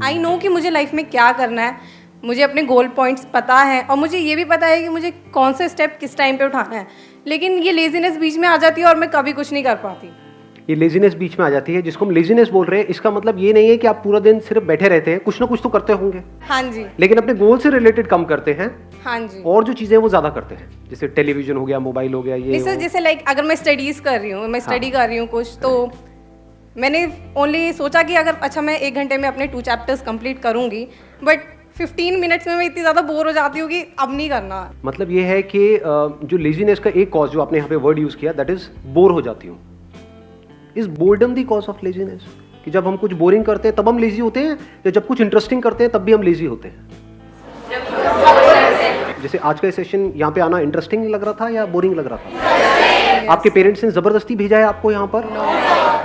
I know कि मुझे life में क्या करना है, मुझे अपने गोल पॉइंट्स पता है और मुझे ये भी पता है कि मुझे कौन से स्टेप किस टाइम पे उठाना है, लेकिन ये लेजीनेस बीच में आ जाती है और मैं कभी कुछ नहीं कर पाती। ये लेजीनेस बीच में आ जाती है, जिसको हम लेजीनेस बोल रहे हैं, इसका मतलब ये नहीं है कि आप पूरा दिन सिर्फ बैठे रहते हैं, कुछ ना कुछ तो करते होंगे। हाँ जी। लेकिन अपने गोल से रिलेटेड कम करते हैं। हाँ जी। और जो चीजें वो ज्यादा करते हैं, जैसे टेलीविजन हो गया, मोबाइल हो गया, ये जैसे लाइक अगर मैं स्टडीज कर रही हूँ, मैं स्टडी कर रही हूँ कुछ, तो मैंने ओनली सोचा कि अगर अच्छा मैं 1 घंटे में अपने 2 चैप्टर्स कंप्लीट करूंगी, बट 15 मिनट्स में मैं इतनी ज़्यादा बोर हो जाती हूँ कि अब नहीं करना। मतलब ये है कि जो लेजीनेस का एक कॉज जो आपने यहाँ पे वर्ड यूज किया, दैट इज बोर हो जाती हूँ। Is boredom the cause of laziness? कि जब हम कुछ बोरिंग करते हैं तब हम लेजी होते हैं, या जब कुछ इंटरेस्टिंग करते हैं तब भी हम लेजी होते हैं? जैसे आज का सेशन यहाँ पे आना इंटरेस्टिंग लग रहा था या बोरिंग लग रहा था? आपके पेरेंट्स ने जबरदस्ती भेजा है आपको यहाँ पर,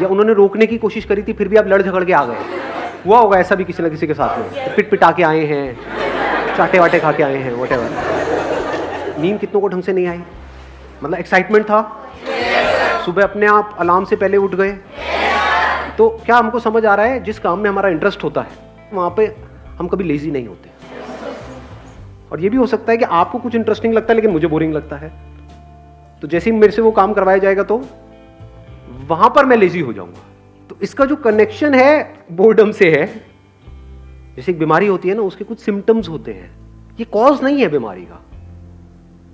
या उन्होंने रोकने की कोशिश करी थी फिर भी आप लड़ झगड़ के आ गए? हुआ होगा ऐसा भी किसी न किसी के साथ में, पिट पिटा के आए हैं, चाटे वाटे खा के आए हैं, व्हाटएवर। नींद कितनों को ढंग से नहीं आई, मतलब एक्साइटमेंट था, सुबह अपने आप अलार्म से पहले उठ गए। तो क्या हमको समझ आ रहा है, जिस काम में हमारा इंटरेस्ट होता है वहाँ पे हम कभी लेजी नहीं होते। और ये भी हो सकता है कि आपको कुछ इंटरेस्टिंग लगता है लेकिन मुझे बोरिंग लगता है, तो जैसे ही मेरे से वो काम करवाया जाएगा तो वहां पर मैं लेजी हो जाऊंगा। तो इसका जो कनेक्शन है बोर्डम से है। जैसे एक बीमारी होती है ना, उसके कुछ सिम्टम्स होते हैं, ये कॉज नहीं है बीमारी का।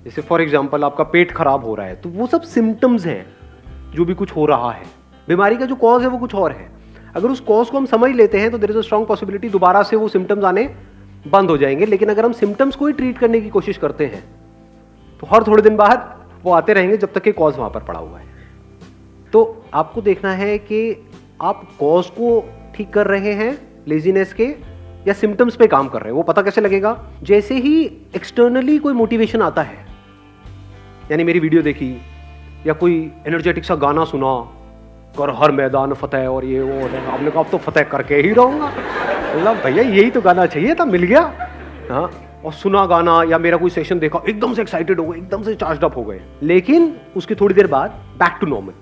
जैसे फॉर एग्जांपल आपका पेट खराब हो रहा है, तो वो सब सिम्टम्स हैं जो भी कुछ हो रहा है। बीमारी का जो कॉज है वो कुछ और है। अगर उस कॉज को हम समझ लेते हैं तो there is a strong possibility दोबारा से वो सिम्टम्स आने बंद हो जाएंगे। लेकिन अगर हम सिम्टम्स को ही ट्रीट करने की कोशिश करते हैं तो हर थोड़े दिन बाद वो आते रहेंगे जब तक कि कॉज वहां पर पड़ा हुआ है। तो आपको देखना है कि आप कॉज को ठीक कर रहे हैं लेजीनेस के, या सिम्टम्स पे काम कर रहे हैं। वो पता कैसे लगेगा? जैसे ही एक्सटर्नली कोई मोटिवेशन आता है, यानी मेरी वीडियो देखी या कोई एनर्जेटिक सा गाना सुना, कर हर मैदान फतेह और ये वो, आपने कहा अब तो फतेह करके ही रहूंगा, मतलब भैया यही तो गाना चाहिए था, मिल गया। हाँ, और सुना गाना या मेरा कोई सेशन देखा, एकदम से एक्साइटेड हो गए, एकदम से चार्ज अप हो गए, लेकिन उसकी थोड़ी देर बाद बैक टू नॉर्मल।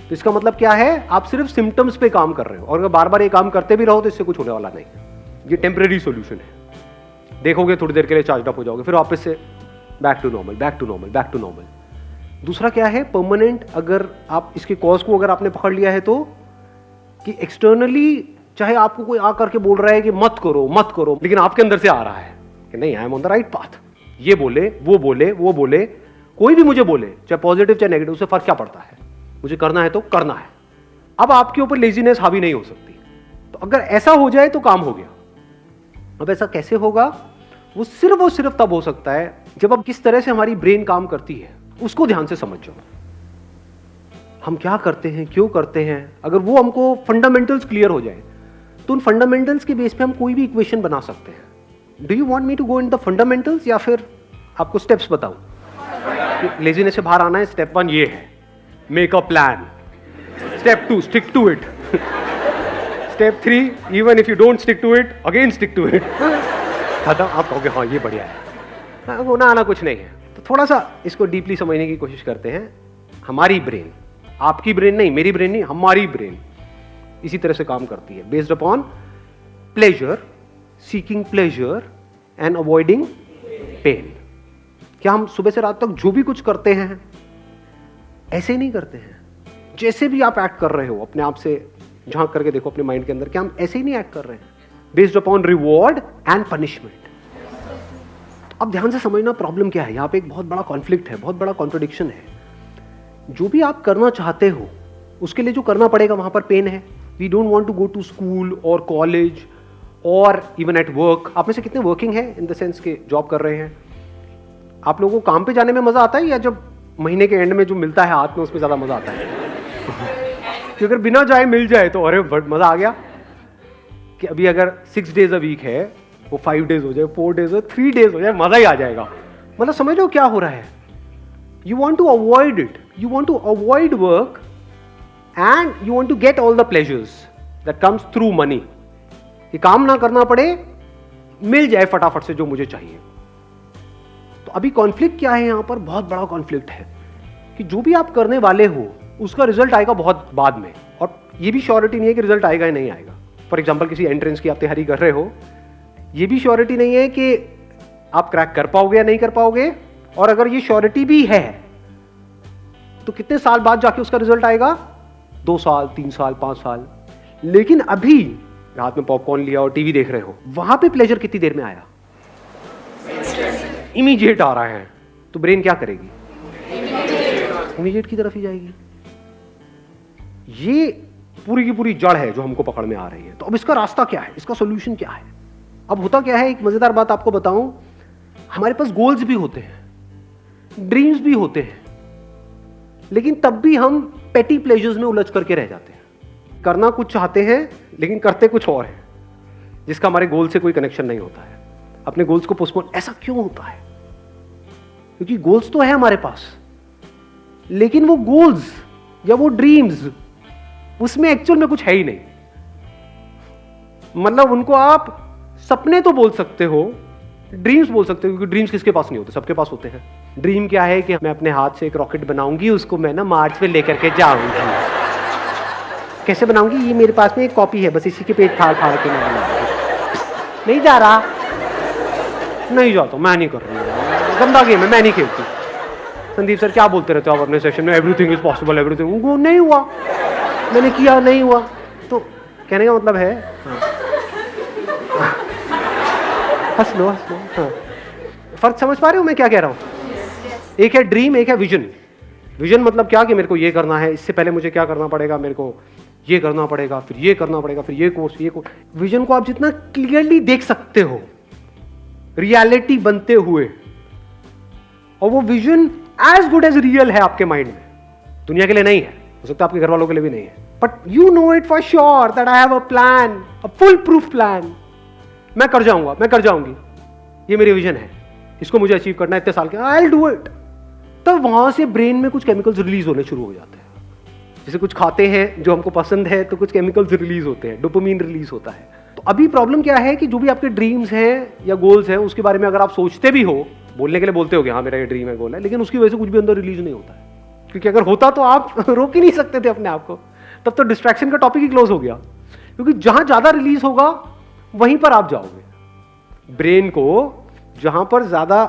तो इसका मतलब क्या है? आप सिर्फ सिम्टम्स पे काम कर रहे हो, और अगर बार बार ये काम करते भी रहो तो इससे कुछ होने वाला नहीं। ये टेम्परेरी सॉल्यूशन है, देखोगे थोड़ी देर के लिए चार्ज अप हो जाओगे, फिर वापस से back to normal, back to normal, back to normal. दूसरा क्या है? परमानेंट। अगर आप इसके कॉज को अगर आपने पकड़ लिया है तो, कि एक्सटर्नली चाहे आपको कोई आकर के बोल रहा है कि मत करो मत करो, लेकिन आपके अंदर से आ रहा है कि नहीं, I am on the right path. ये बोले, वो बोले, वो बोले, कोई भी मुझे बोले, चाहे पॉजिटिव चाहे नेगेटिव, उससे फर्क क्या पड़ता है? मुझे करना है तो करना है। अब आपके ऊपर लेजीनेस हावी नहीं हो सकती। तो अगर ऐसा हो जाए तो काम हो गया। अब ऐसा कैसे होगा? वो सिर्फ तब हो सकता है जब अब किस तरह से हमारी ब्रेन काम करती है उसको ध्यान से समझ जाओ। हम क्या करते हैं, क्यों करते हैं, अगर वो हमको फंडामेंटल्स क्लियर हो जाए तो उन फंडामेंटल्स के बेस पे हम कोई भी इक्वेशन बना सकते हैं। Do you want me to go in the fundamentals, या फिर आपको स्टेप्स बताऊं? लेजीनेस से बाहर आना है, स्टेप 1 ये है, make a plan. Step 2 stick to it. Step 3 even if you don't stick to it, again stick to it. खत्म। आप कहोगे हाँ ये बढ़िया है, होना आना कुछ नहीं है। तो थोड़ा सा इसको डीपली समझने की कोशिश करते हैं। हमारी ब्रेन, आपकी ब्रेन नहीं, मेरी ब्रेन नहीं, हमारी ब्रेन इसी तरह से काम करती है, based upon pleasure, seeking pleasure and avoiding pain. क्या हम सुबह से रात तक जो भी कुछ करते हैं ऐसे ही नहीं करते हैं? जैसे भी आप एक्ट कर रहे हो, अपने आप से झांक करके देखो अपने माइंड के अंदर, क्या हम ऐसे ही नहीं एक्ट कर रहे हैं? Based upon reward and punishment. अब ध्यान से समझना प्रॉब्लम क्या है। यहां पे एक बहुत बड़ा कॉन्फ्लिक्ट है, बहुत बड़ा कॉन्ट्रडिक्शन है। जो भी आप करना चाहते हो उसके लिए जो करना पड़ेगा वहां पर पेन है। We don't want to go to school और कॉलेज और इवन एट वर्क। आप में से कितने वर्किंग है, इन द सेंस के जॉब कर रहे हैं? आप लोगों को काम पे जाने में मजा आता है, या जब महीने के एंड में जो मिलता है हाथ में उसमें ज्यादा मजा आता है? कि अगर बिना जाए मिल जाए तो अरे मजा आ गया। कि अभी अगर 6 days अ वीक है, वो 5 days हो जाए, 4 days हो, 3 days हो जाए, मजा ही आ जाएगा। मतलब समझ लो क्या हो रहा है। You want to avoid it, you want to avoid work and you want to get all the pleasures that comes through money. कि काम ना करना पड़े, मिल जाए फटाफट से जो मुझे चाहिए। तो अभी कॉन्फ्लिक्ट क्या है यहां पर? बहुत बड़ा कॉन्फ्लिक्ट है कि जो भी आप करने वाले हो उसका रिजल्ट आएगा बहुत बाद में, और ये भी श्योरिटी नहीं है कि रिजल्ट आएगा या नहीं आएगा। फॉर एग्जाम्पल किसी एंट्रेंस की आप तैयारी कर रहे हो, ये भी श्योरिटी नहीं है कि आप क्रैक कर पाओगे या नहीं कर पाओगे, और अगर ये श्योरिटी भी है तो कितने साल बाद जाके उसका रिजल्ट आएगा, 2 साल, 3 साल, 5 साल। लेकिन अभी रात में पॉपकॉर्न लिया और टीवी देख रहे हो, वहां पे प्लेजर कितनी देर में आया, इमीडिएट आ रहा है, तो ब्रेन क्या करेगी, इमीडिएट की तरफ ही जाएगी। ये पूरी की पूरी जड़ है जो हमको पकड़ में आ रही है। तो अब इसका रास्ता क्या है, इसका सोल्यूशन क्या है? अब होता क्या है, एक मजेदार बात आपको बताऊं, हमारे पास गोल्स भी होते हैं, ड्रीम्स भी होते हैं, लेकिन तब भी हम पेटी प्लेजर्स में उलझ करके रह जाते हैं। करना कुछ चाहते हैं लेकिन करते कुछ और है, जिसका हमारे गोल से कोई कनेक्शन नहीं होता है। अपने गोल्स को पोस्टपोन, ऐसा क्यों होता है? क्योंकि गोल्स तो है हमारे पास, लेकिन वो गोल्स या वो ड्रीम्स, उसमें एक्चुअल में कुछ है ही नहीं। मतलब उनको आप सपने तो बोल सकते हो, ड्रीम्स बोल सकते हो, क्योंकि ड्रीम्स किसके पास नहीं होते, सबके पास होते हैं। ड्रीम क्या है कि मैं अपने हाथ से एक रॉकेट बनाऊंगी, उसको मैं ना मार्स पे लेकर के जाऊंगी। कैसे बनाऊंगी, ये मेरे पास में एक कॉपी है, बस इसी के पेट फाड़ फाड़ के मैं बनाऊंगी। नहीं जा रहा, नहीं जाता, मैं नहीं कर रही, गंदा गेम है, मैं नहीं खेलती। संदीप सर क्या बोलते रहते हो आप अपने सेशन में, एवरीथिंग इज पॉसिबल, एवरीथिंग। वो नहीं हुआ, मैंने किया, नहीं हुआ। तो कहने का मतलब है, हंस लो हंस लो, हाँ। फर्क समझ पा रहे हो मैं क्या कह रहा हूं? एक है ड्रीम, एक है विजन। विजन मतलब क्या, कि मेरे को ये करना है, इससे पहले मुझे क्या करना पड़ेगा, मेरे को ये करना पड़ेगा, फिर ये करना पड़ेगा, फिर ये कोर्स, ये कोर्स। विजन को आप जितना क्लियरली देख सकते हो रियलिटी बनते हुए, और वो vision as good as real है आपके माइंड में, दुनिया के लिए नहीं है, हो सकता है आपके घर वालों के लिए भी नहीं है, but you know it for sure that I have a plan, a full proof plan. मैं कर जाऊंगा, मैं कर जाऊंगी, ये मेरी विजन है, इसको मुझे अचीव करना है इतने साल के, आई विल डू इट। तो वहां से ब्रेन में कुछ केमिकल्स रिलीज होने शुरू हो जाते हैं। जैसे कुछ खाते हैं जो हमको पसंद है तो कुछ केमिकल्स रिलीज होते हैं, डोपामिन रिलीज होता है। तो अभी प्रॉब्लम क्या है कि जो भी आपके ड्रीम्स हैं या गोल्स हैं, उसके बारे में अगर आप सोचते भी हो, बोलने के लिए बोलते हो कि हाँ मेरा ये ड्रीम है, गोल है, लेकिन उसकी वजह से कुछ भी अंदर रिलीज नहीं होता है। क्योंकि अगर होता तो आप रोक ही नहीं सकते थे अपने आप को, तब तो डिस्ट्रैक्शन का टॉपिक ही क्लोज हो गया। क्योंकि जहां ज्यादा रिलीज होगा वहीं पर आप जाओगे। ब्रेन को जहां पर ज्यादा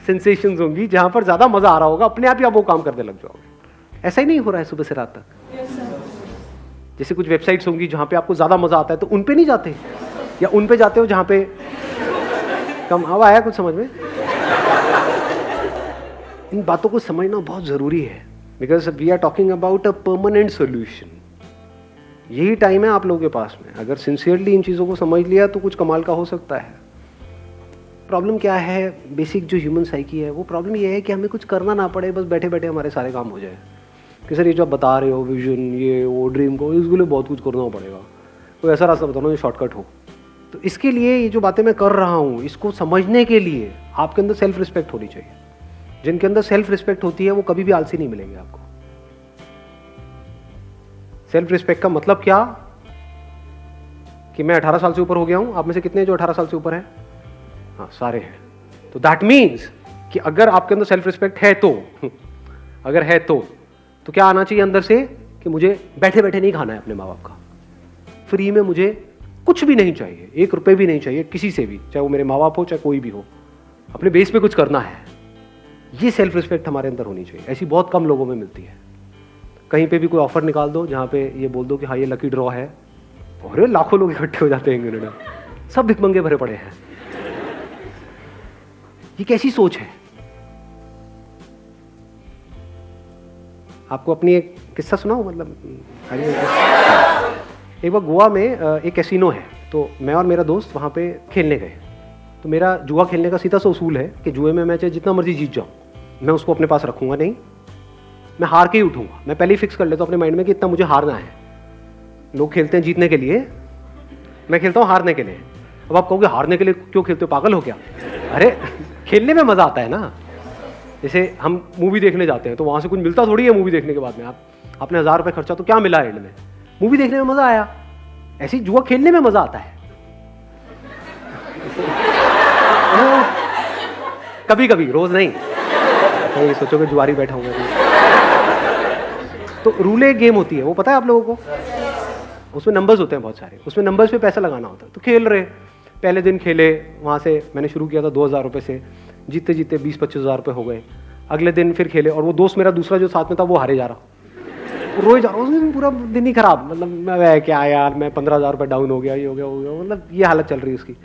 सेंसेशंस होंगी, जहां पर ज्यादा मजा आ रहा होगा, अपने आप ही आप वो काम करने लग जाओगे। ऐसा ही नहीं हो रहा है सुबह से रात तक? जैसे कुछ वेबसाइट्स होंगी जहां पे आपको ज्यादा मजा आता है तो उन पे नहीं जाते, या उन पे जाते हो जहां पे कम। अब आया कुछ समझ में? इन बातों को समझना बहुत जरूरी है, because we are talking about a permanent solution. यही टाइम है आप लोगों के पास में, अगर सिंसियरली इन चीज़ों को समझ लिया तो कुछ कमाल का हो सकता है। प्रॉब्लम क्या है, बेसिक जो ह्यूमन साइकी है, वो प्रॉब्लम ये है कि हमें कुछ करना ना पड़े, बस बैठे बैठे हमारे सारे काम हो जाए। कि सर ये जो आप बता रहे हो, विजन, ये वो ड्रीम को, इसके लिए बहुत कुछ करना पड़ेगा, कोई ऐसा रास्ता बताओ जो शॉर्टकट हो। तो इसके लिए ये जो बातें मैं कर रहा हूँ, इसको समझने के लिए आपके अंदर सेल्फ रिस्पेक्ट होनी चाहिए। जिनके अंदर सेल्फ रिस्पेक्ट होती है वो कभी भी आलसी नहीं मिलेंगे आपको। सेल्फ रिस्पेक्ट का मतलब क्या, कि मैं 18 साल से ऊपर हो गया हूं। आप में से कितने जो 18 साल से ऊपर हैं? हाँ, सारे हैं। तो दैट मीन्स कि अगर आपके अंदर सेल्फ रिस्पेक्ट है तो अगर है तो क्या आना चाहिए अंदर से, कि मुझे बैठे बैठे नहीं खाना है अपने माँ बाप का, फ्री में मुझे कुछ भी नहीं चाहिए, 1 रुपए भी नहीं चाहिए किसी से भी, चाहे वो मेरे माँ बाप हो चाहे कोई भी हो, अपने बेस पे कुछ करना है। ये सेल्फ रिस्पेक्ट हमारे अंदर होनी चाहिए। ऐसी बहुत कम लोगों में मिलती है। कहीं पे भी कोई ऑफर निकाल दो जहाँ पे ये बोल दो कि हाँ ये लकी ड्रॉ है, और लाखों लोग इकट्ठे हो जाते हैं इंग्लैंड में, सब भिखमंगे भरे पड़े हैं। ये कैसी सोच है? आपको अपनी एक किस्सा सुनाऊं, मतलब एक बार गोवा में एक कैसीनो है, तो मैं और मेरा दोस्त वहाँ पे खेलने गए। तो मेरा जुआ खेलने का सीधा सा उसूल है कि जुए में मैं चाहे जितना मर्जी जीत जाऊँ, मैं उसको अपने पास रखूंगा नहीं, मैं हार के ही उठूंगा। मैं पहले ही फिक्स कर लेता हूँ अपने माइंड में कि इतना मुझे हारना है। लोग खेलते हैं जीतने के लिए, मैं खेलता हूँ हारने के लिए। अब आप कहोगे हारने के लिए क्यों खेलते हो, पागल हो क्या? अरे खेलने में मजा आता है ना। जैसे हम मूवी देखने जाते हैं तो वहां से कुछ मिलता थोड़ी है मूवी देखने के बाद में। आपने 1000 रुपये खर्चा तो क्या मिला एंड में? मूवी देखने में मजा आया। ऐसे ही जुआ खेलने में मजा आता है कभी कभी, रोज नहीं। तो सोचोगे जुआरी बैठा हूँ मैं। तो रूले गेम होती है, वो पता है आप लोगों को? उसमें नंबर्स होते हैं बहुत सारे, उसमें नंबर्स पे पैसा लगाना होता है। तो खेल रहे, पहले दिन खेले, वहाँ से मैंने शुरू किया था 2,000 रुपये से, जीते जीते 20-25 हज़ार रुपये हो गए। अगले दिन फिर खेले और वो दोस्त मेरा दूसरा जो साथ में था वो हारे जा रहा, रोए जा रहा, उस दिन पूरा दिन ही खराब, मतलब मैं क्या यार, मैं 15,000 रुपये डाउन हो गया, ये हो गया, मतलब ये हालत चल रही है उसकी।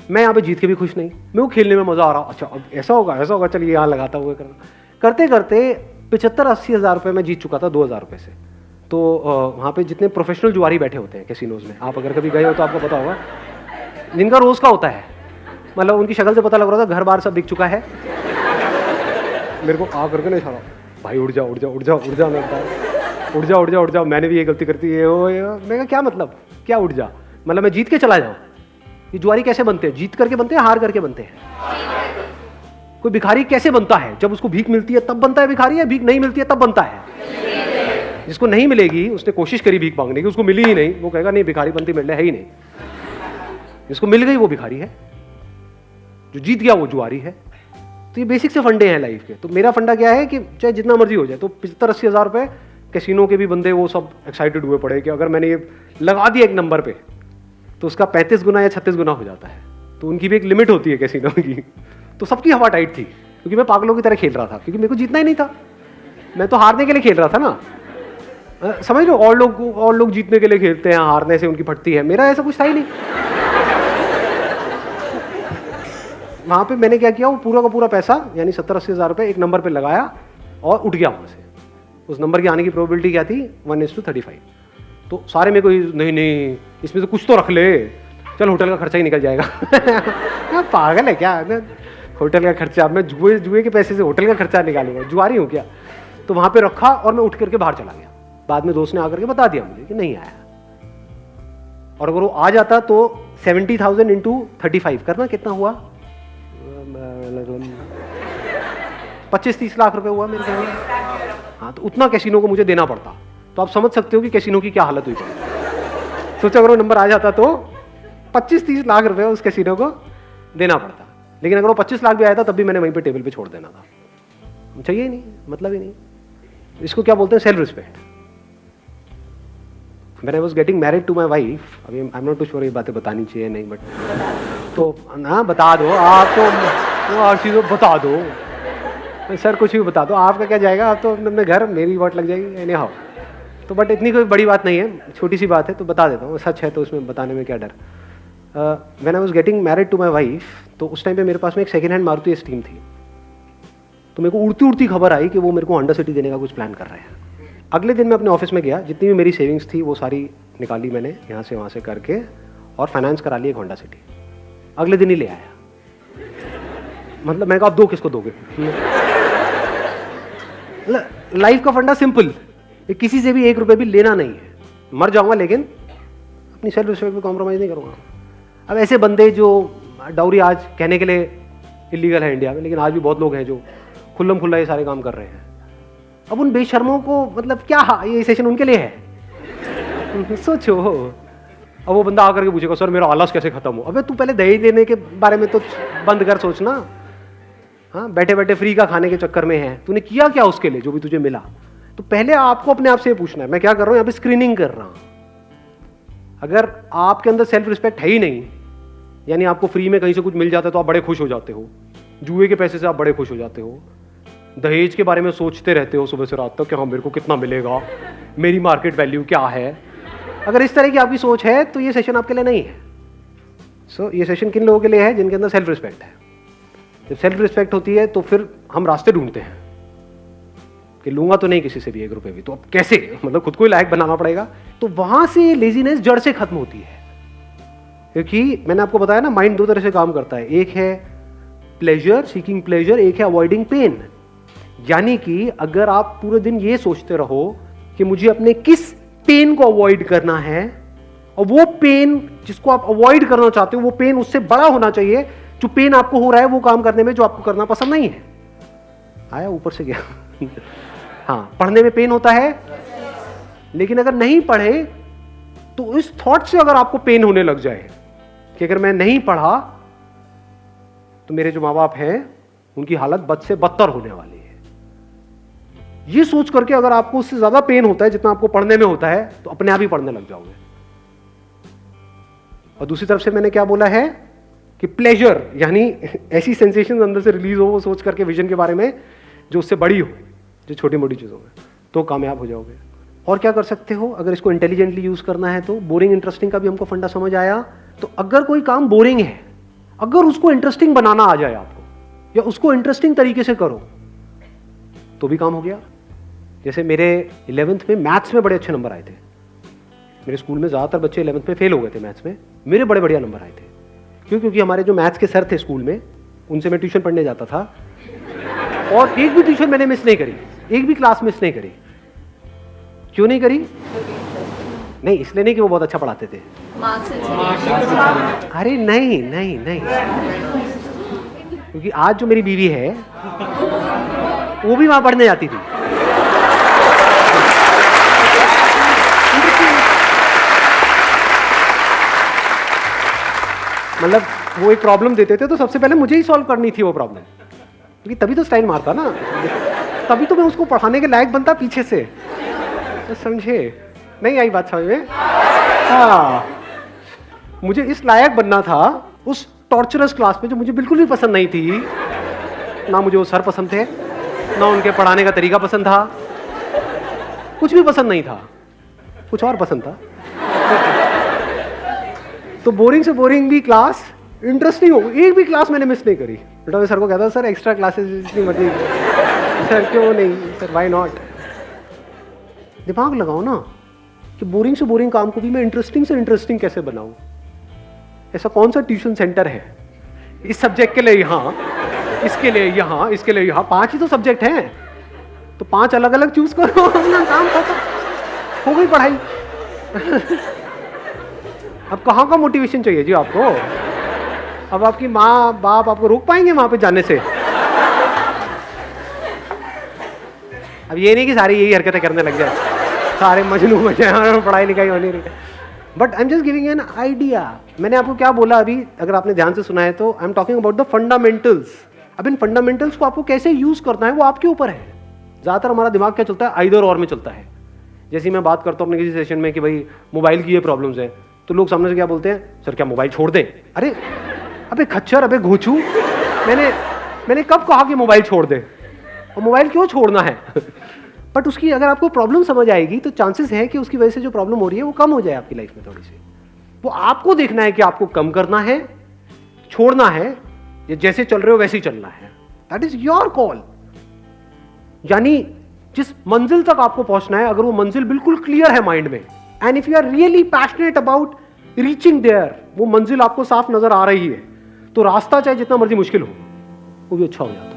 मैं यहाँ पे जीत के भी खुश नहीं, मेरे को खेलने में मज़ा आ रहा, अच्छा अब ऐसा होगा चलिए यहाँ लगाता हुआ करते करते 75-80 हज़ार रुपये मैं जीत चुका था 2,000 रुपये से। तो वहाँ पे जितने प्रोफेशनल जुआरी बैठे होते हैं कैसीनोज में, आप अगर कभी गए हो तो आपको पता होगा, जिनका रोज़ का होता है, मतलब उनकी शक्ल से पता लग रहा था घर बार सब बिक चुका है। मेरे को आ करके नहीं इशारा, भाई उड़ जाओ उड़ जाओ उड़ जाओ उड़ जाओ, मैं उड़ जाओ उड़ जाओ उड़ जाओ, मैंने भी ये गलती करती है, मैं क्या मतलब क्या उड़ जा, मतलब मैं जीत के चला जाऊँ। ये जुआरी कैसे बनते हैं? जीत करके बनते हैं, हार करके बनते हैं। कोई भिखारी कैसे बनता है? जब उसको भीख मिलती है तब बनता है भिखारी, या भीख नहीं मिलती है तब बनता है? जिसको नहीं मिलेगी, उसने कोशिश करी भीख मांगने की, उसको मिली ही नहीं, वो कहेगा नहीं भिखारी बनती मिलने है ही नहीं। जिसको मिल गई वो भिखारी है, जो जीत गया वो जुआरी है। तो ये बेसिक से फंडे हैं लाइफ के। तो मेरा फंडा क्या है कि चाहे जितना मर्जी हो जाए, तो 75-80 हज़ार रुपये कैसीनो के भी बंदे वो सब एक्साइटेड हुए पड़े कि अगर मैंने ये लगा दिया एक नंबर पे तो उसका 35 गुना या 36 गुना हो जाता है। तो उनकी भी एक लिमिट होती है कैसीनो की। तो सबकी हवा टाइट थी, क्योंकि मैं पागलों की तरह खेल रहा था, क्योंकि मेरे को जीतना ही नहीं था, मैं तो हारने के लिए खेल रहा था ना। समझ लो, और लोग जीतने के लिए खेलते हैं, हारने से उनकी फटती है, मेरा ऐसा कुछ था ही नहीं। वहाँ पे मैंने क्या किया, वो पूरा का पूरा पैसा यानी 70-80 हज़ार रुपये एक नंबर पे लगाया और उठ गया वहाँ से। उस नंबर की आने की प्रोबेबिलिटी क्या थी? 1:35। तो सारे मेरे को नहीं इसमें से कुछ तो रख ले, चल होटल का खर्चा ही निकल जाएगा। पागल है क्या, होटल का खर्चा, मैं जुए के पैसे से होटल का खर्चा निकालूंगा, जुआरी हूँ क्या? तो वहाँ पे रखा और मैं उठ करके बाहर चला गया। बाद में दोस्त ने आकर के बता दिया मुझे कि नहीं आया, और अगर वो आ जाता तो 70,000 × 35 करना कितना हुआ? 25-30 लाख रुपए हुआ मेरे ख्याल में। हाँ, तो उतना कैसीनो को मुझे देना पड़ता। तो आप समझ सकते हो कि कैसीनो की क्या हालत हुई पड़ी। सोचो अगर वो नंबर आ जाता तो 25-30 लाख रुपए उस कैसीनो को देना पड़ता। लेकिन अगर वो 25 लाख भी आया था तब भी मैंने वहीं पे टेबल पे छोड़ देना था। चाहिए ही नहीं, मतलब ही नहीं। इसको क्या बोलते हैं? Self respect. When I was getting married to my wife, अभी I am not too sure ये बातें बतानी चाहिए नहीं, बट तो ना बता दो आप, तो हर चीज़ बता दो सर, कुछ भी बता दो, आपका क्या जाएगा, आप तो अपने घर, मेरी वाट लग जाएगी एनी हाउ। तो बट इतनी कोई बड़ी बात नहीं है, छोटी सी बात है, तो बता देता हूँ, सच है तो उसमें बताने में क्या डर। When I was getting married to my wife, तो उस टाइम पे मेरे पास में एक सेकेंड हैंड मारुति स्टीम थी। तो मेरे को उड़ती उड़ती खबर आई कि वो मेरे को होंडा सिटी देने का कुछ प्लान कर रहे हैं। अगले दिन मैं अपने ऑफिस में गया, जितनी भी मेरी सेविंग्स थी वो सारी निकाली मैंने यहाँ से वहाँ से करके, और फाइनेंस करा ली एक होंडा सिटी। अगले दिन ही ले आया। मतलब मैं कहा आप दो किसको दोगे? लाइफ का फंडा सिंपल, किसी से भी 1 रुपये भी लेना नहीं है। मर जाऊंगा लेकिन अपनी सेल्फ रिस्पेक्ट पे कॉम्प्रोमाइज़ नहीं करूँगा। अब ऐसे बंदे जो डाउरी आज कहने के लिए इलीगल है इंडिया में, लेकिन आज भी बहुत लोग हैं जो खुल्लम खुल्ला ये सारे काम कर रहे हैं। अब उन बेशर्मों को, मतलब क्या ये सेशन उनके लिए है? सोचो। अब वो बंदा आकर के पूछेगा सर मेरा आलस कैसे खत्म हो? अबे तू पहले दहेज लेने के बारे में तो बंद कर सोचना। हाँ, बैठे बैठे फ्री का खाने के चक्कर में है, तूने किया क्या उसके लिए जो भी तुझे मिला? तो पहले आपको अपने आप से पूछना है, मैं क्या कर रहा हूँ यहाँ पे? स्क्रीनिंग कर रहा हूँ। अगर आपके अंदर सेल्फ रिस्पेक्ट है ही नहीं, यानी आपको फ्री में कहीं से कुछ मिल जाता है तो आप बड़े खुश हो जाते हो, जुए के पैसे से आप बड़े खुश हो जाते हो, दहेज के बारे में सोचते रहते हो सुबह से रात तक कि हाँ मेरे को कितना मिलेगा, मेरी मार्केट वैल्यू क्या है। अगर इस तरह की आपकी सोच है तो ये सेशन आपके लिए नहीं है। सो ये सेशन किन लोगों के लिए है? जिनके अंदर सेल्फ रिस्पेक्ट है। जब सेल्फ रिस्पेक्ट होती है तो फिर हम रास्ते ढूंढते हैं कि लूंगा तो नहीं किसी से भी 1 रुपये भी, तो अब कैसे, मतलब खुद को ही लायक बनाना पड़ेगा। तो वहां से लेजीनेस जड़ से खत्म होती है। क्योंकि मैंने आपको बताया ना, माइंड 2 तरह से काम करता है, एक है प्लेजर, सीकिंग प्लेजर, एक है अवॉइडिंग पेन। यानी कि अगर आप पूरे दिन ये सोचते रहो कि मुझे अपने किस पेन को अवॉइड करना है, और वो पेन जिसको आप अवॉइड करना चाहते हो वो पेन उससे बड़ा होना चाहिए जो पेन आपको हो रहा है वो काम करने में जो आपको करना पसंद नहीं है। आया ऊपर से गया। हाँ, पढ़ने में पेन होता है, लेकिन अगर नहीं पढ़े तो इस थॉट से अगर आपको पेन होने लग जाए कि अगर मैं नहीं पढ़ा तो मेरे जो माँ बाप हैं उनकी हालत बद से बदतर होने वाली है, ये सोच करके अगर आपको उससे ज्यादा पेन होता है जितना आपको पढ़ने में होता है तो अपने आप ही पढ़ने लग जाओगे। और दूसरी तरफ से मैंने क्या बोला है कि प्लेजर, यानी ऐसी सेंसेशन अंदर से रिलीज हो वो सोच करके विजन के बारे में जो उससे बड़ी हो, जो छोटी मोटी चीज़ों में, तो कामयाब हो जाओगे। और क्या कर सकते हो अगर इसको इंटेलिजेंटली यूज़ करना है तो? बोरिंग इंटरेस्टिंग का भी हमको फंडा समझ आया। तो अगर कोई काम बोरिंग है, अगर उसको इंटरेस्टिंग बनाना आ जाए आपको, या उसको इंटरेस्टिंग तरीके से करो, तो भी काम हो गया। जैसे मेरे 11th में मैथ्स में बड़े अच्छे नंबर आए थे। मेरे स्कूल में ज़्यादातर बच्चे 11th में फेल हो गए थे मैथ्स में, मेरे बड़े बढ़िया नंबर आए थे। क्यों? क्योंकि हमारे जो मैथ्स के सर थे स्कूल में, उनसे मैं ट्यूशन पढ़ने जाता था, और एक भी ट्यूशन मैंने मिस नहीं करी, एक भी क्लास मिस नहीं करी। क्यों नहीं करी? नहीं इसलिए नहीं कि वो बहुत अच्छा पढ़ाते थे, अरे नहीं नहीं नहीं, क्योंकि आज जो मेरी बीवी है वो भी वहां पढ़ने जाती थी। मतलब वो एक प्रॉब्लम देते थे तो सबसे पहले मुझे ही सॉल्व करनी थी वो प्रॉब्लम, क्योंकि तभी तो स्टाइल मारता ना, तभी तो मैं उसको पढ़ाने के लायक बनता पीछे से। तो समझे? नहीं आई बात समझ में? हाँ, मुझे इस लायक बनना था उस टॉर्चरस क्लास में जो मुझे बिल्कुल भी पसंद नहीं थी। ना मुझे वो सर पसंद थे, ना उनके पढ़ाने का तरीका पसंद था, कुछ भी पसंद नहीं था, कुछ और पसंद था। तो बोरिंग से बोरिंग भी क्लास इंटरेस्टिंग हो, एक भी क्लास मैंने मिस नहीं करी। बेटा मैं सर को कहता सर एक्स्ट्रा क्लासेस इतनी मर्जी, सर क्यों नहीं, सर व्हाई नॉट। दिमाग लगाओ ना कि बोरिंग से बोरिंग काम को भी मैं इंटरेस्टिंग से इंटरेस्टिंग कैसे बनाऊं। ऐसा कौन सा ट्यूशन सेंटर है इस सब्जेक्ट के लिए यहाँ, इसके लिए यहाँ, इसके लिए यहाँ, 5 ही तो सब्जेक्ट हैं, तो 5 अलग अलग चूज करो, अपना काम खत्म, हो गई पढ़ाई। अब कहाँ का मोटिवेशन चाहिए जी आपको? अब आपकी माँ बाप आपको रोक पाएंगे वहां पे जाने से? अब ये नहीं कि सारी यही हरकतें करने लग जाए, सारे मजनू बन जाए, पढ़ाई लिखाई होनी नहीं। But I am just giving an idea. मैंने आपको क्या बोला अभी, अगर आपने ध्यान से सुना है तो, I am talking about the fundamentals. अब इन फंडामेंटल्स को आपको कैसे यूज करना है वो आपके ऊपर है। ज्यादातर हमारा दिमाग क्या चलता है, आइदर और में चलता है। जैसे मैं बात करता हूँ अपने किसी सेशन में कि भाई मोबाइल की ये प्रॉब्लम्स है, तो लोग सामने से क्या बोलते हैं, सर क्या मोबाइल छोड़ दें? अरे अबे खच्चर, अबे घोचू, मैंने कब कहा कि मोबाइल छोड़ दे? और मोबाइल क्यों छोड़ना है? बट उसकी अगर आपको प्रॉब्लम समझ आएगी तो चांसेस है कि उसकी वजह से जो प्रॉब्लम हो रही है वो कम हो जाए आपकी लाइफ में थोड़ी सी। वो आपको देखना है कि आपको कम करना है, छोड़ना है, या जैसे चल रहे हो वैसे ही चलना है। That is your call. यानी जिस मंजिल तक आपको पहुंचना है, अगर वो मंजिल बिल्कुल क्लियर है माइंड में, and if you are really passionate about reaching there, वो मंजिल आपको साफ नजर आ रही है, तो रास्ता चाहे जितना मर्जी मुश्किल हो वो भी अच्छा हो जाता है।